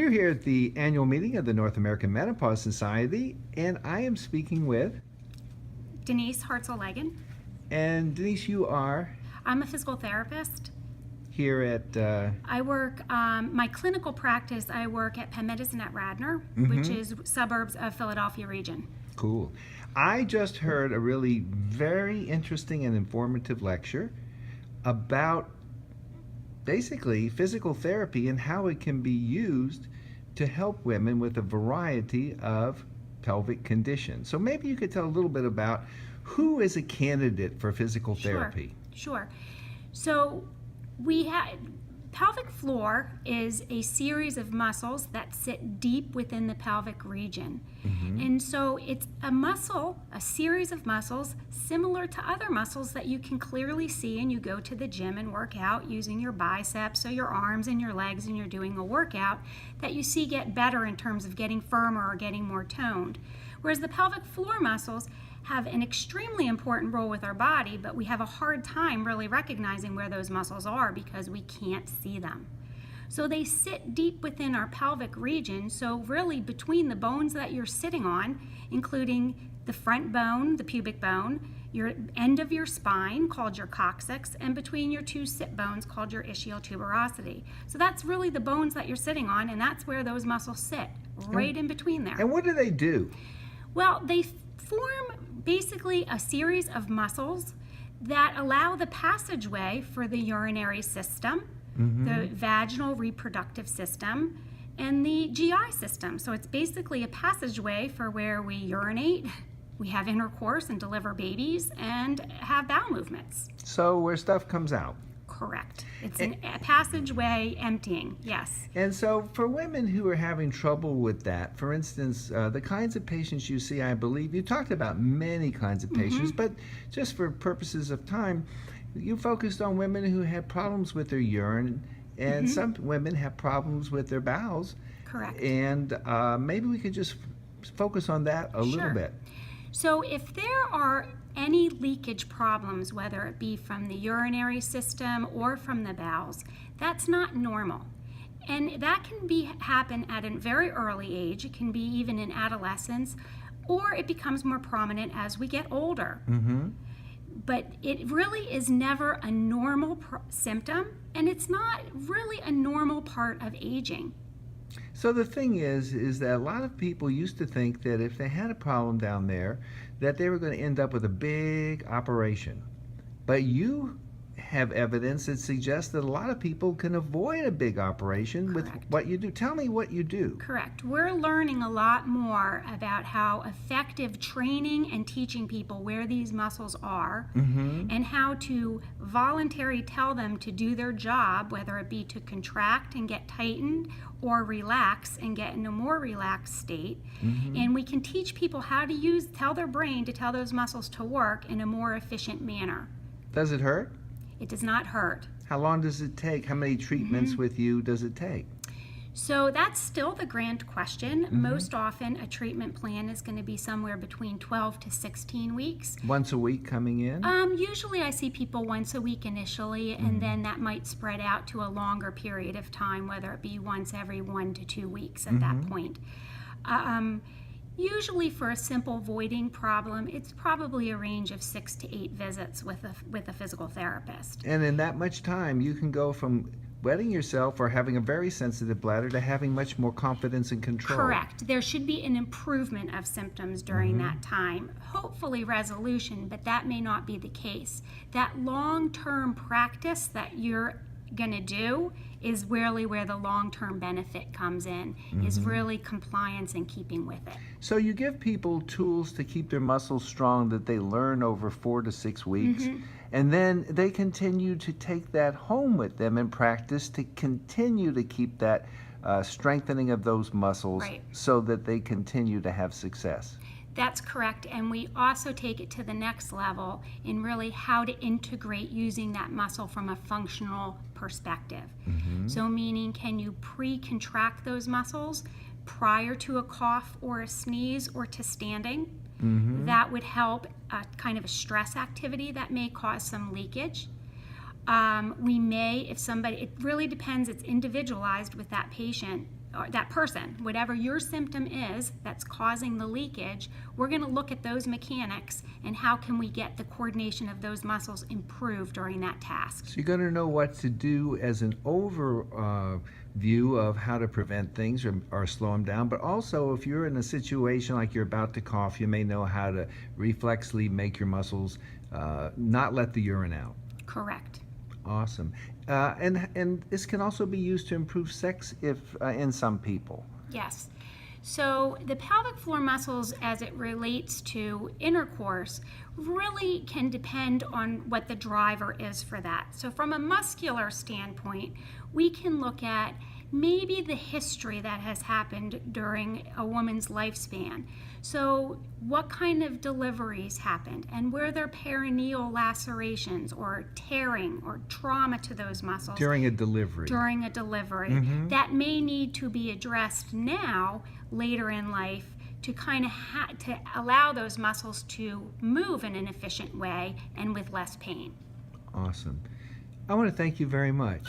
We're here at the annual meeting of the North American Menopause Society, and I am speaking with... Denise Hartzell-Legan. And Denise, you are? I'm a physical therapist. Here at... I work, my clinical practice, I work at Penn Medicine at Radnor, which is suburbs of Philadelphia region. Cool. I just heard a really very interesting and informative lecture about basically physical therapy and how it can be used to help women with a variety of pelvic conditions. So maybe you could tell a little bit about who is a candidate for physical therapy. Sure. So pelvic floor is a series of muscles that sit deep within the pelvic region. And so it's a series of muscles similar to other muscles that you can clearly see and you go to the gym and work out using your biceps or your arms and your legs and you're doing a workout that you see get better in terms of getting firmer or getting more toned. Whereas the pelvic floor muscles have an extremely important role with our body, but we have a hard time really recognizing where those muscles are because we can't see them. So they sit deep within our pelvic region, so really between the bones that you're sitting on, including the front bone, the pubic bone, your end of your spine called your coccyx, and between your two sit bones called your ischial tuberosity. So that's really the bones that you're sitting on, and that's where those muscles sit, right in between there. And what do they do? Well, they form basically a series of muscles that allow the passageway for the urinary system, the vaginal reproductive system, and the GI system. So it's basically a passageway for where we urinate, we have intercourse and deliver babies, and have bowel movements. So where stuff comes out. Correct. It's a passageway emptying, yes. And so for women who are having trouble with that, for instance, the kinds of patients you see, I believe, you talked about many kinds of patients, but just for purposes of time, you focused on women who had problems with their urine, and some women have problems with their bowels. Correct. And maybe we could just focus on that a little bit. So if there are any leakage problems, whether it be from the urinary system or from the bowels, that's not normal. And that can happen at a very early age. It can be even in adolescence, or it becomes more prominent as we get older. But it really is never a normal symptom, and it's not really a normal part of aging. So the thing is that a lot of people used to think that if they had a problem down there, that they were going to end up with a big operation. But you have evidence that suggests that a lot of people can avoid a big operation with what you do. Tell me what you do. Correct. We're learning a lot more about how effective training and teaching people where these muscles are and how to voluntarily tell them to do their job, whether it be to contract and get tightened or relax and get in a more relaxed state. And we can teach people how to tell their brain to tell those muscles to work in a more efficient manner. Does it hurt? It does not hurt. How long does it take? How many treatments with you does it take? So that's still the grand question. Most often a treatment plan is going to be somewhere between 12 to 16 weeks. Once a week coming in? Usually I see people once a week initially, and then that might spread out to a longer period of time, whether it be once every 1 to 2 weeks at that point. Usually for a simple voiding problem, it's probably a range of 6 to 8 visits with a physical therapist. And in that much time, you can go from wetting yourself or having a very sensitive bladder to having much more confidence and control. Correct. There should be an improvement of symptoms during that time. Hopefully resolution, but that may not be the case. That long-term practice that you're going to do is really where the long-term benefit comes in, is really compliance and keeping with it. So you give people tools to keep their muscles strong that they learn over 4 to 6 weeks, and then they continue to take that home with them and practice to continue to keep that strengthening of those muscles so that they continue to have success. That's correct, and we also take it to the next level in really how to integrate using that muscle from a functional perspective. So meaning, can you pre-contract those muscles prior to a cough or a sneeze or to standing? That would help kind of a stress activity that may cause some leakage. We may, if somebody, it really depends, it's individualized with that patient, or that person, whatever your symptom is that's causing the leakage, we're going to look at those mechanics and how can we get the coordination of those muscles improved during that task. So you're going to know what to do as an overview of how to prevent things or slow them down. But also, if you're in a situation like you're about to cough, you may know how to reflexly make your muscles not let the urine out. Correct. Awesome. And this can also be used to improve sex if in some people. Yes. So the pelvic floor muscles, as it relates to intercourse, really can depend on what the driver is for that. So from a muscular standpoint, we can look at maybe the history that has happened during a woman's lifespan. So what kind of deliveries happened, and were there perineal lacerations or tearing or trauma to those muscles During a delivery. That may need to be addressed now, later in life, to kind of to allow those muscles to move in an efficient way and with less pain. Awesome. I want to thank you very much.